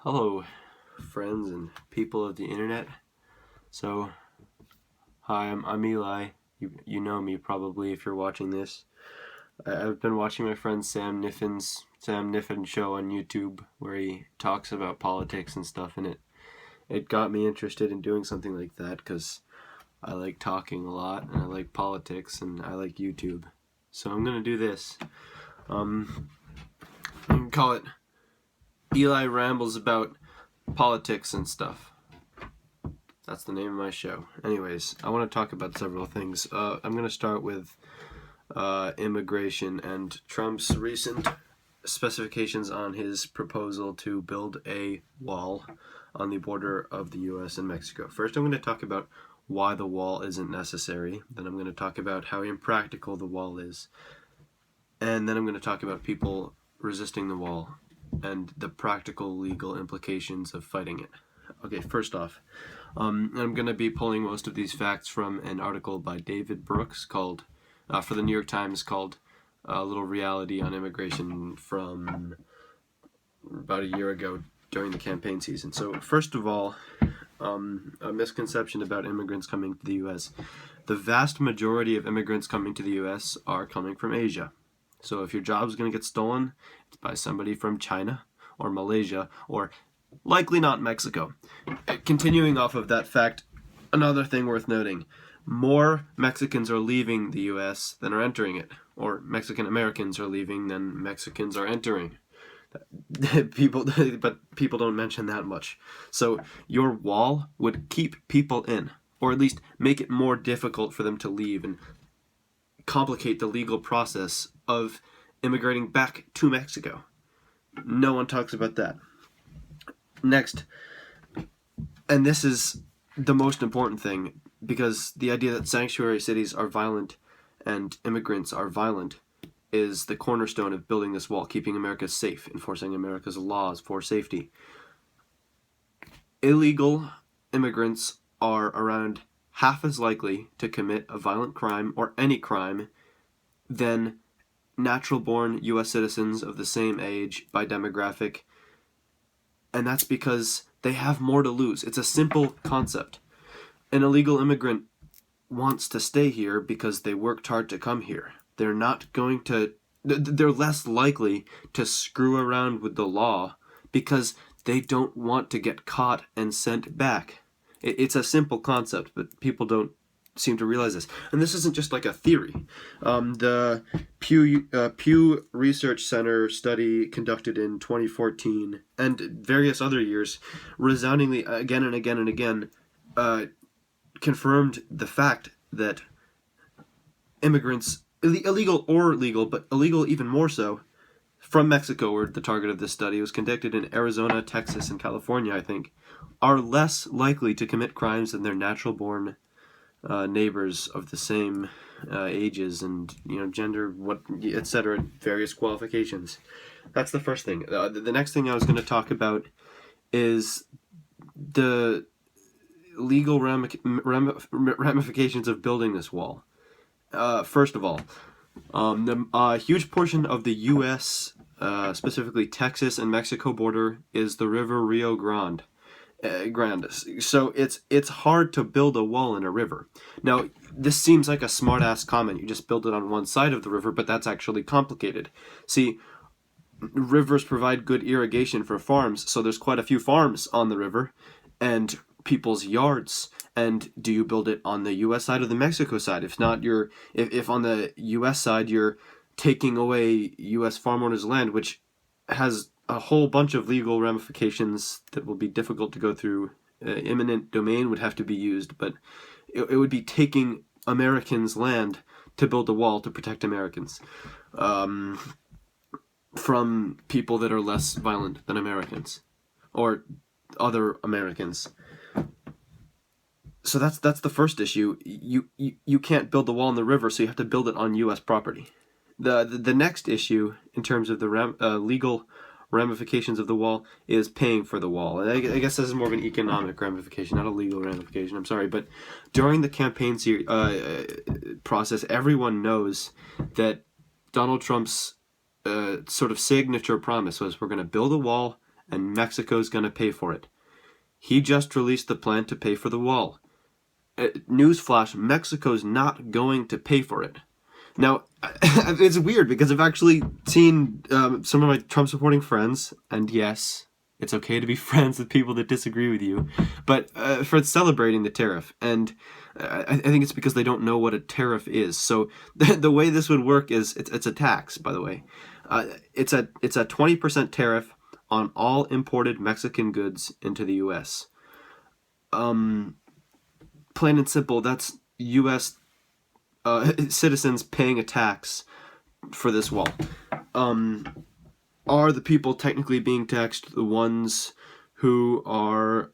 Hello, friends and people of the internet. So, hi, I'm Eli. You know me probably if you're watching this. I've been watching my friend Sam Niffin show on YouTube where he talks about politics and stuff, and it got me interested in doing something like that because I like talking a lot and I like politics and I like YouTube. So I'm gonna do this. You can call it Eli Rambles about politics and stuff. That's the name of my show. Anyways, I want to talk about several things. I'm going to start with immigration and Trump's recent specifications on his proposal to build a wall on the border of the U.S. and Mexico. First, I'm going to talk about why the wall isn't necessary. Then I'm going to talk about how impractical the wall is. And then I'm going to talk about people resisting the wall and the practical legal implications of fighting it. Okay, first off, I'm going to be pulling most of these facts from an article by David Brooks called, for the New York Times, called A Little Reality on Immigration from about a year ago during the campaign season. So, first of all, a misconception about immigrants coming to the U.S. The vast majority of immigrants coming to the U.S. are coming from Asia. So if your job is going to get stolen, it's by somebody from China or Malaysia or likely not Mexico. Continuing off of that fact, another thing worth noting, more Mexicans are leaving the U.S. than are entering it, or Mexican Americans are leaving than Mexicans are entering. But people don't mention that much. So your wall would keep people in, or at least make it more difficult for them to leave and complicate the legal process of immigrating back to Mexico. No one talks about that. Next, and this is the most important thing, because the idea that sanctuary cities are violent and immigrants are violent is the cornerstone of building this wall, keeping America safe, enforcing America's laws for safety. Illegal immigrants are around half as likely to commit a violent crime or any crime than natural-born U.S. citizens of the same age by demographic, and that's because they have more to lose. It's a simple concept. An illegal immigrant wants to stay here because they worked hard to come here. They're less likely to screw around with the law because they don't want to get caught and sent back. It's a simple concept, but people don't seem to realize this. And this isn't just like a theory. The Pew Research Center study conducted in 2014 and various other years resoundingly again and again and again confirmed the fact that immigrants, illegal or legal, but illegal even more so, from Mexico, where the target of this study was conducted in Arizona, Texas, and California, I think, are less likely to commit crimes than their natural-born neighbors of the same ages and gender, etc., various qualifications. That's the first thing. The next thing I was going to talk about is the legal ramifications of building this wall. First of all, a huge portion of the U.S., specifically Texas and Mexico border, is the river Rio Grande. So it's hard to build a wall in a river. Now, this seems like a smart-ass comment. You just build it on one side of the river, but that's actually complicated. See, rivers provide good irrigation for farms, so there's quite a few farms on the river and people's yards. And do you build it on the U.S. side or the Mexico side? If not, if on the U.S. side you're taking away U.S. farm owners' land, which has a whole bunch of legal ramifications that will be difficult to go through. Eminent domain would have to be used, but it would be taking Americans' land to build a wall to protect Americans from people that are less violent than Americans or other Americans. So that's the first issue. You can't build the wall in the river, so you have to build it on U.S. property. The next issue in terms of the legal ramifications of the wall is paying for the wall. And I guess this is more of an economic ramification, not a legal ramification. I'm sorry, but during the campaign process, everyone knows that Donald Trump's sort of signature promise was, we're going to build a wall and Mexico's going to pay for it. He just released the plan to pay for the wall. Newsflash, Mexico's not going to pay for it. Now, it's weird because I've actually seen some of my Trump-supporting friends, and yes, it's okay to be friends with people that disagree with you, but for celebrating the tariff. And I think it's because they don't know what a tariff is. So the way this would work is it's a tax, by the way. It's a 20% tariff on all imported Mexican goods into the U.S. Plain and simple, that's U.S. Citizens paying a tax for this wall. Are the people technically being taxed the ones who are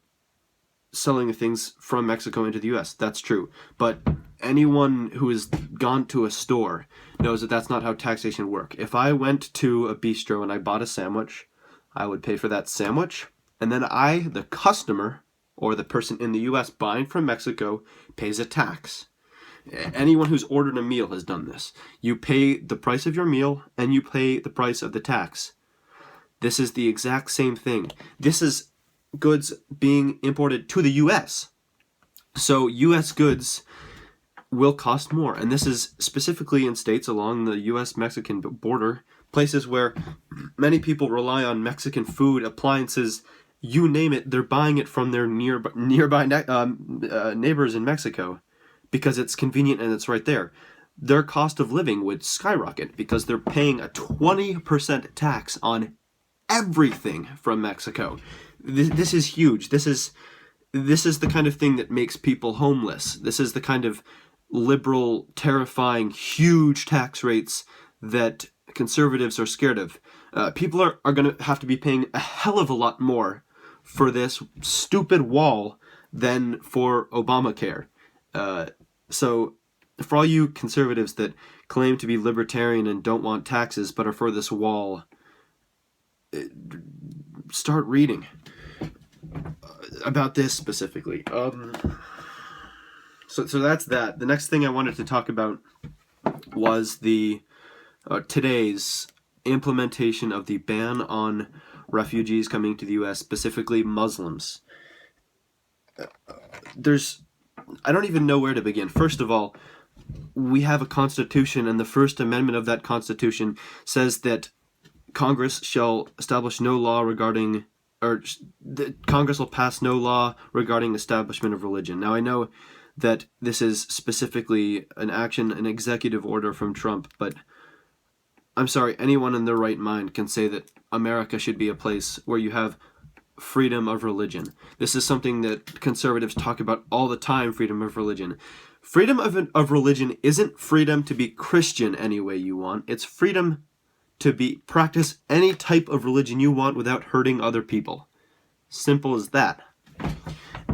selling things from Mexico into the U.S.? That's true. But anyone who has gone to a store knows that that's not how taxation works. If I went to a bistro and I bought a sandwich, I would pay for that sandwich, and then I, the customer, or the person in the U.S. buying from Mexico, pays a tax. Anyone who's ordered a meal has done this. You pay the price of your meal, and you pay the price of the tax. This is the exact same thing. This is goods being imported to the U.S. So U.S. goods will cost more, and this is specifically in states along the U.S.-Mexican border, places where many people rely on Mexican food, appliances, you name it, they're buying it from their nearby neighbors in Mexico because it's convenient and it's right there. Their cost of living would skyrocket because they're paying a 20% tax on everything from Mexico. This is huge. This is the kind of thing that makes people homeless. This is the kind of liberal, terrifying, huge tax rates that conservatives are scared of. People are going to have to be paying a hell of a lot more for this stupid wall than for Obamacare. So for all you conservatives that claim to be libertarian and don't want taxes but are for this wall, start reading about this specifically. So that's that. The next thing I wanted to talk about was the today's implementation of the ban on refugees coming to the U.S., specifically Muslims. I don't even know where to begin. First of all, we have a constitution, and the First Amendment of that constitution says that Congress shall establish no law regarding, or Congress will pass no law regarding establishment of religion. Now, I know that this is specifically an executive order from Trump, but I'm sorry, anyone in their right mind can say that America should be a place where you have freedom of religion. This is something that conservatives talk about all the time, freedom of religion. Freedom of religion isn't freedom to be Christian any way you want. It's freedom to practice any type of religion you want without hurting other people. Simple as that.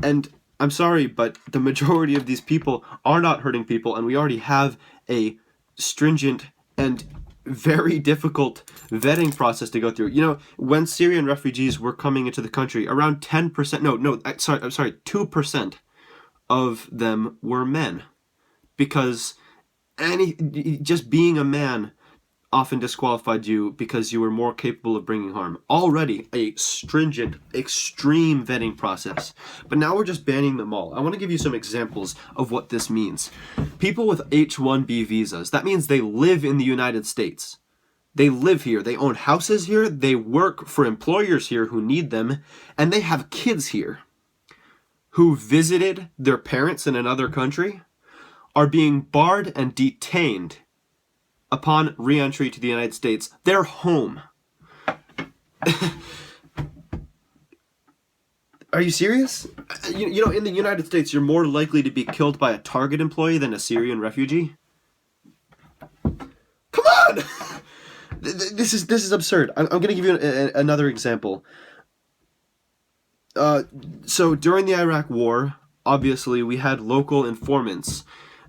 And I'm sorry, but the majority of these people are not hurting people, and we already have a stringent and very difficult vetting process to go through. You know, when Syrian refugees were coming into the country, around 2% of them were men. Because just being a man often disqualified you because you were more capable of bringing harm. Already a stringent, extreme vetting process. But now we're just banning them all. I want to give you some examples of what this means. People with H-1B visas, that means they live in the United States. They live here. They own houses here. They work for employers here who need them. And they have kids here who visited their parents in another country, are being barred and detained upon re-entry to the United States. They're home. Are you serious? You know, in the United States, you're more likely to be killed by a Target employee than a Syrian refugee. Come on! This is absurd. I'm going to give you another example. So during the Iraq War, obviously we had local informants.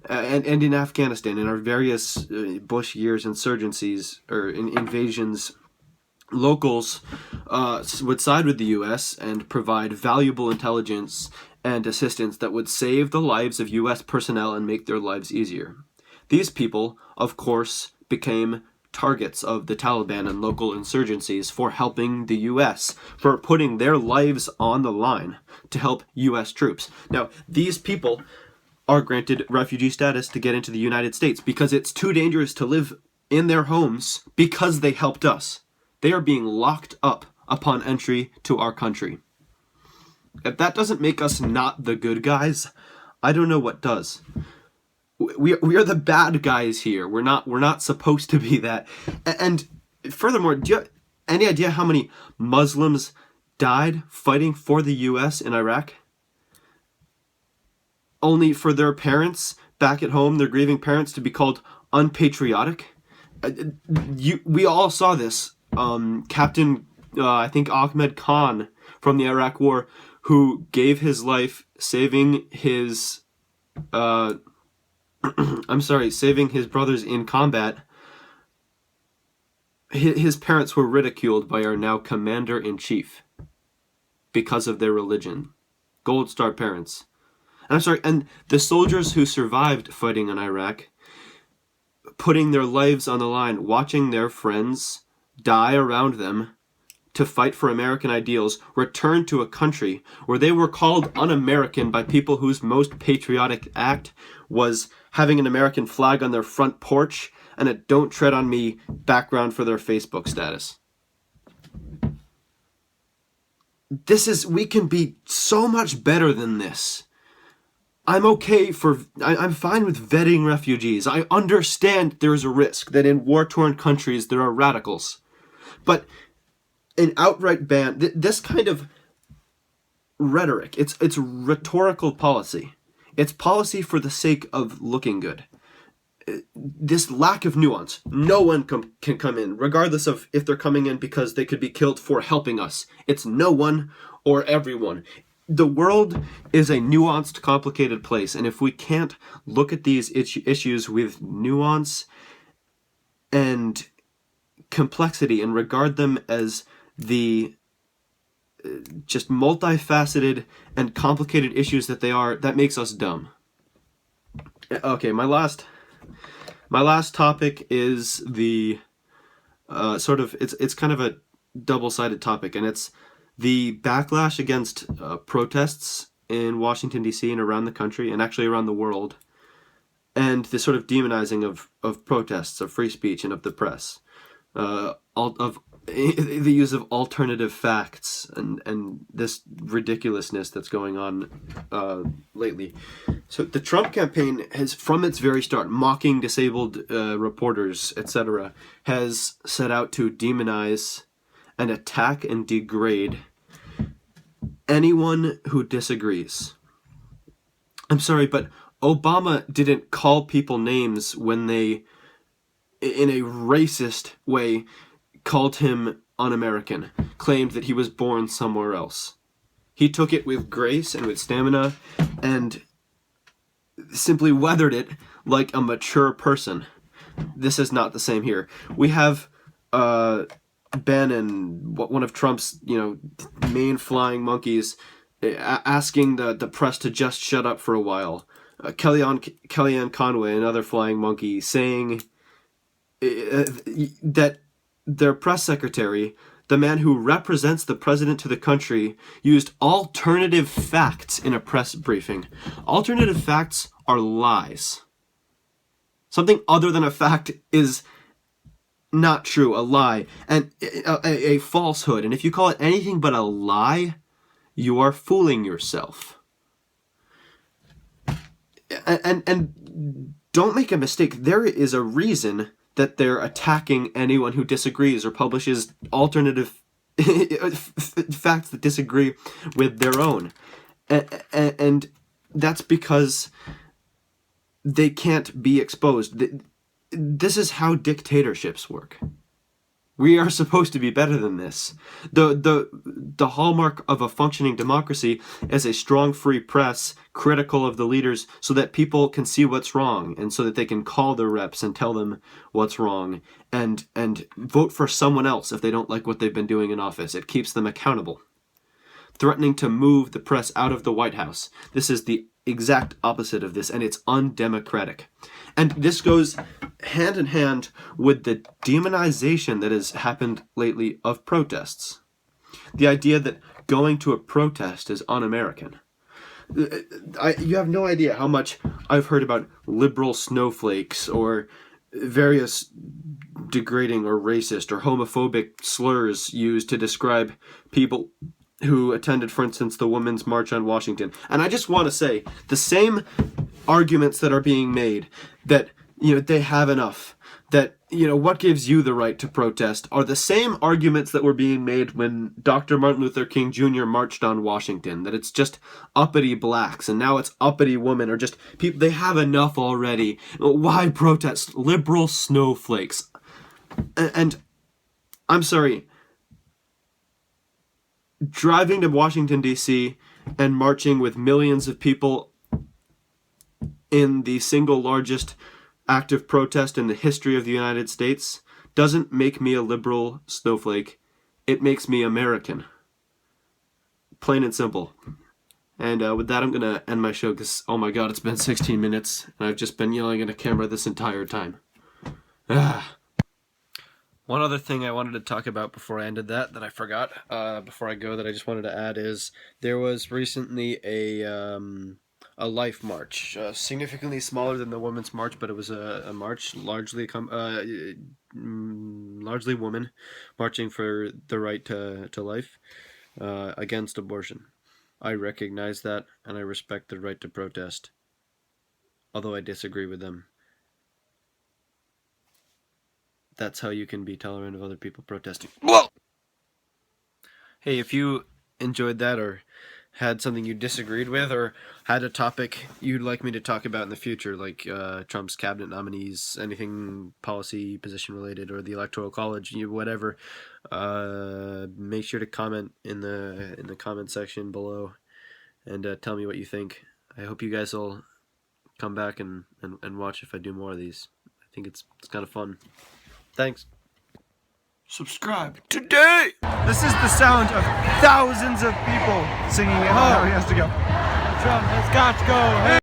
And in Afghanistan, in our various Bush years insurgencies or invasions, locals would side with the U.S. and provide valuable intelligence and assistance that would save the lives of U.S. personnel and make their lives easier. These people, of course, became targets of the Taliban and local insurgencies for helping the U.S., for putting their lives on the line to help U.S. troops. Now, these people are granted refugee status to get into the United States because it's too dangerous to live in their homes because they helped us. They are being locked up upon entry to our country. If that doesn't make us not the good guys, I don't know what does. We are the bad guys here. We're not supposed to be that. And furthermore, do you have any idea how many Muslims died fighting for the U.S. in Iraq? Only for their parents back at home, their grieving parents, to be called unpatriotic? We all saw this. Captain, I think Ahmed Khan from the Iraq War, who gave his life saving his, saving his brothers in combat. His parents were ridiculed by our now commander-in-chief because of their religion. Gold Star parents. And the soldiers who survived fighting in Iraq, putting their lives on the line, watching their friends die around them to fight for American ideals, returned to a country where they were called un-American by people whose most patriotic act was having an American flag on their front porch and a "Don't Tread on Me" background for their Facebook status. We can be so much better than this. I'm fine with vetting refugees. I understand there is a risk that in war-torn countries there are radicals. But an outright ban, this kind of rhetoric, it's rhetorical policy. It's policy for the sake of looking good. This lack of nuance. No one can come in, regardless of if they're coming in because they could be killed for helping us. It's no one or everyone. The world is a nuanced, complicated place, and if we can't look at these issues with nuance and complexity and regard them as the just multifaceted and complicated issues that they are, that makes us dumb. Okay, my last topic is the it's kind of a double-sided topic, and it's the backlash against protests in Washington, D.C. and around the country, and actually around the world, and the sort of demonizing of protests, of free speech, and of the press, of the use of alternative facts, and this ridiculousness that's going on lately. So the Trump campaign has, from its very start, mocking disabled reporters, etc., has set out to demonize and attack and degrade anyone who disagrees. I'm sorry, but Obama didn't call people names when they, in a racist way, called him un-American, claimed that he was born somewhere else. He took it with grace and with stamina and simply weathered it like a mature person. This is not the same here. We have Bannon, one of Trump's main flying monkeys, asking the press to just shut up for a while. Kellyanne Conway, another flying monkey, saying that their press secretary, the man who represents the president to the country, used alternative facts in a press briefing. Alternative facts are lies. Something other than a fact is not true, a lie, and a falsehood. And if you call it anything but a lie, you are fooling yourself. And don't make a mistake. There is a reason that they're attacking anyone who disagrees or publishes alternative facts that disagree with their own. And that's because they can't be exposed. This is how dictatorships work. We are supposed to be better than this. The hallmark of a functioning democracy is a strong free press, critical of the leaders, so that people can see what's wrong, and so that they can call their reps and tell them what's wrong, and vote for someone else if they don't like what they've been doing in office. It keeps them accountable. Threatening to move the press out of the White House. This is the exact opposite of this, and it's undemocratic. And this goes hand in hand with the demonization that has happened lately of protests. The idea that going to a protest is un-American. You have no idea how much I've heard about liberal snowflakes or various degrading or racist or homophobic slurs used to describe people who attended, for instance, the Women's March on Washington. And I just want to say, the same arguments that are being made, that, they have enough, that, what gives you the right to protest, are the same arguments that were being made when Dr. Martin Luther King Jr. marched on Washington, that it's just uppity blacks, and now it's uppity women, or just people, they have enough already. Why protest? Liberal snowflakes. And I'm sorry, driving to Washington, D.C., and marching with millions of people in the single largest act of protest in the history of the United States doesn't make me a liberal snowflake. It makes me American. Plain and simple. And with that, I'm going to end my show because, oh my god, it's been 16 minutes, and I've just been yelling at a camera this entire time. One other thing I wanted to talk about before I ended that I forgot, before I go, that I just wanted to add is there was recently a Life March, significantly smaller than the Women's March, but it was a march largely women marching for the right to life, against abortion. I recognize that, and I respect the right to protest, although I disagree with them. That's how you can be tolerant of other people protesting. Whoa! Hey, if you enjoyed that, or had something you disagreed with, or had a topic you'd like me to talk about in the future, like Trump's cabinet nominees, anything policy position related, or the Electoral College, whatever, make sure to comment in the comment section below, and tell me what you think. I hope you guys will come back and watch if I do more of these. I think it's kind of fun. Thanks. Subscribe today! This is the sound of thousands of people singing it. Oh, he has to go. Trump has got to go. Hey.